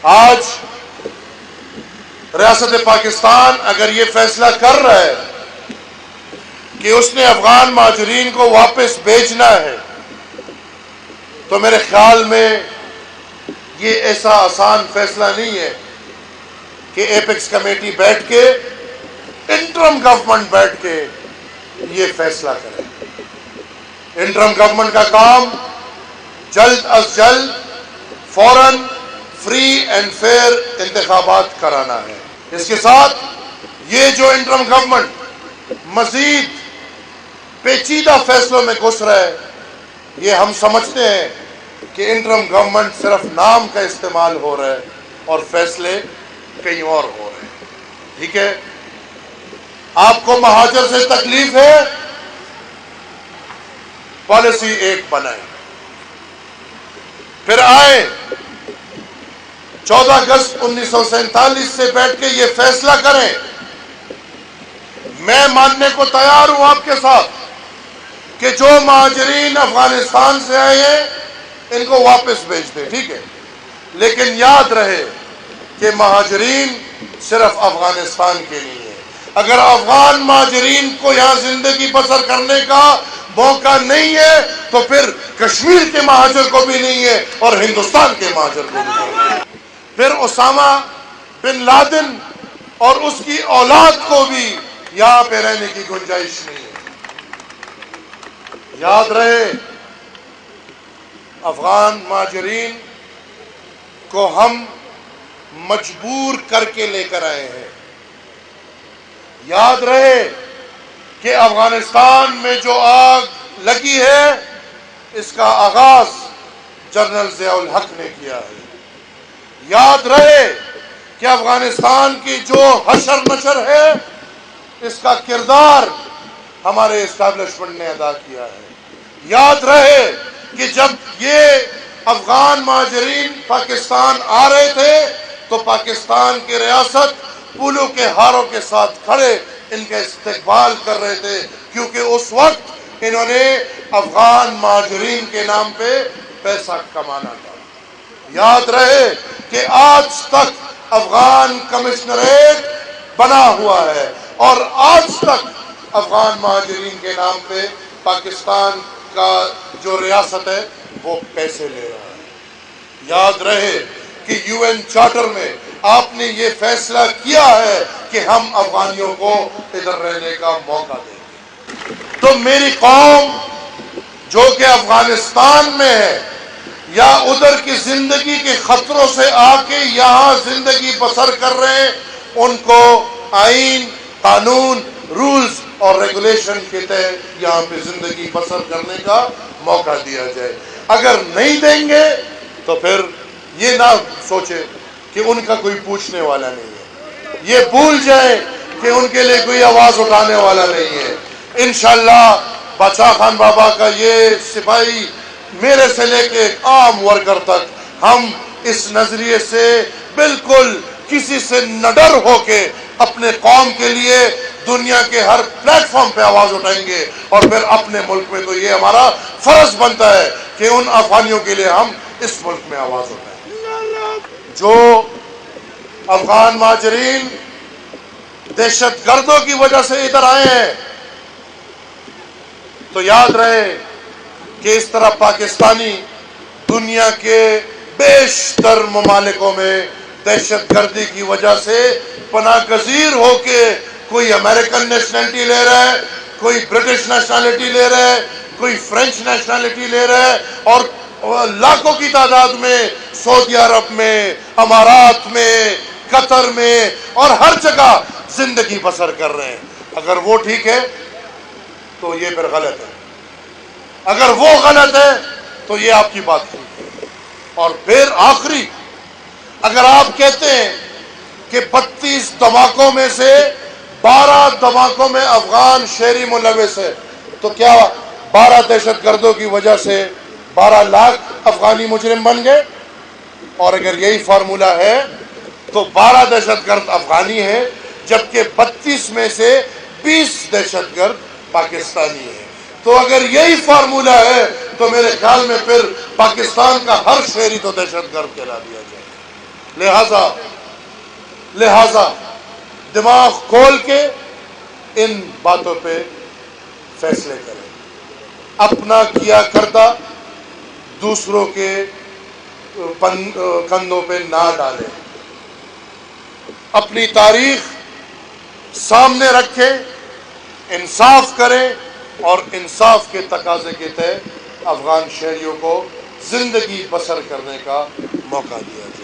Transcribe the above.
آج ریاست پاکستان اگر یہ فیصلہ کر رہا ہے کہ اس نے افغان مہاجرین کو واپس بھیجنا ہے تو میرے خیال میں یہ ایسا آسان فیصلہ نہیں ہے کہ ایپیکس کمیٹی بیٹھ کے انٹرم گورنمنٹ بیٹھ کے یہ فیصلہ کرے. انٹرم گورنمنٹ کا کام جلد از جلد فوراً فری اینڈ فیئر انتخابات کرانا ہے. اس کے ساتھ یہ جو انٹرم گورنمنٹ مزید پیچیدہ فیصلوں میں گھس رہا ہے، یہ ہم سمجھتے ہیں کہ انٹرم گورنمنٹ صرف نام کا استعمال ہو رہا ہے اور فیصلے کہیں اور ہو رہے ہیں. ٹھیک ہے، آپ کو مہاجر سے تکلیف ہے، پالیسی ایک بنائیں، پھر آئے 14 اگست 1947 سے بیٹھ کے یہ فیصلہ کریں. میں ماننے کو تیار ہوں آپ کے ساتھ کہ جو مہاجرین افغانستان سے آئے ہیں ان کو واپس بھیج دیں، ٹھیک ہے، لیکن یاد رہے کہ مہاجرین صرف افغانستان کے لیے ہے. اگر افغان مہاجرین کو یہاں زندگی بسر کرنے کا موقع نہیں ہے تو پھر کشمیر کے مہاجر کو بھی نہیں ہے اور ہندوستان کے مہاجر کو بھی نہیں ہے. پھر اسامہ بن لادن اور اس کی اولاد کو بھی یہاں پہ رہنے کی گنجائش نہیں ہے. یاد رہے افغان مہاجرین کو ہم مجبور کر کے لے کر آئے ہیں. یاد رہے کہ افغانستان میں جو آگ لگی ہے اس کا آغاز جنرل ضیاء الحق نے کیا ہے. یاد رہے کہ افغانستان کی جو حشر نشر ہے اس کا کردار ہمارے اسٹیبلشمنٹ نے ادا کیا ہے. یاد رہے کہ جب یہ افغان مہاجرین پاکستان آ رہے تھے تو پاکستان کی ریاست پھولوں کے ہاروں کے ساتھ کھڑے ان کا استقبال کر رہے تھے، کیونکہ اس وقت انہوں نے افغان مہاجرین کے نام پہ پیسہ کمانا تھا. یاد رہے کہ آج تک افغان کمشنریٹ بنا ہوا ہے اور آج تک افغان مہاجرین کے نام پہ پاکستان کا جو ریاست ہے وہ پیسے لے رہا ہے. یاد رہے کہ یو این چارٹر میں آپ نے یہ فیصلہ کیا ہے کہ ہم افغانیوں کو ادھر رہنے کا موقع دیں گے. تو میری قوم جو کہ افغانستان میں ہے یا ادھر کی زندگی کے خطروں سے آ کے یہاں زندگی بسر کر رہے ہیں، ان کو آئین، قانون، رولز اور ریگولیشن کے تحت یہاں پہ زندگی بسر کرنے کا موقع دیا جائے. اگر نہیں دیں گے تو پھر یہ نہ سوچے کہ ان کا کوئی پوچھنے والا نہیں ہے، یہ بھول جائیں کہ ان کے لیے کوئی آواز اٹھانے والا نہیں ہے. انشاءاللہ بادشاہ خان بابا کا یہ سپاہی میرے سے لے کے عام ورکر تک ہم اس نظریے سے بالکل کسی سے نڈر ہو کے اپنے قوم کے لیے دنیا کے ہر پلیٹ فارم پہ آواز اٹھائیں گے، اور پھر اپنے ملک میں تو یہ ہمارا فرض بنتا ہے کہ ان افغانیوں کے لیے ہم اس ملک میں آواز اٹھائیں. جو افغان مہاجرین دہشت گردوں کی وجہ سے ادھر آئے ہیں تو یاد رہے کہ اس طرح پاکستانی دنیا کے بیشتر ممالکوں میں دہشت گردی کی وجہ سے پناہ گزیر ہو کے کوئی امریکن نیشنلٹی لے رہا ہے، کوئی برٹش نیشنلٹی لے رہا ہے، کوئی فرینچ نیشنلٹی لے رہا ہے، اور لاکھوں کی تعداد میں سعودی عرب میں، امارات میں، قطر میں اور ہر جگہ زندگی بسر کر رہے ہیں. اگر وہ ٹھیک ہے تو یہ پھر غلط ہے، اگر وہ غلط ہے تو یہ آپ کی بات ٹھیک ہے. اور پھر آخری، اگر آپ کہتے ہیں کہ 32 دھماکوں میں سے 12 دھماکوں میں افغان شہری ملوث ہے تو کیا 12 دہشت گردوں کی وجہ سے 12 لاکھ افغانی مجرم بن گئے؟ اور اگر یہی فارمولا ہے تو 12 دہشت گرد افغانی ہیں جبکہ 32 میں سے 20 دہشت گرد پاکستانی ہیں. تو اگر یہی فارمولا ہے تو میرے خیال میں پھر پاکستان کا ہر شہری تو دہشت گرد کہلا دیا جائے. لہذا دماغ کھول کے ان باتوں پہ فیصلے کریں، اپنا کیا کردہ دوسروں کے کندھوں پہ نہ ڈالیں، اپنی تاریخ سامنے رکھیں، انصاف کریں اور انصاف کے تقاضے کے تحت افغان شہریوں کو زندگی بسر کرنے کا موقع دیا جائے۔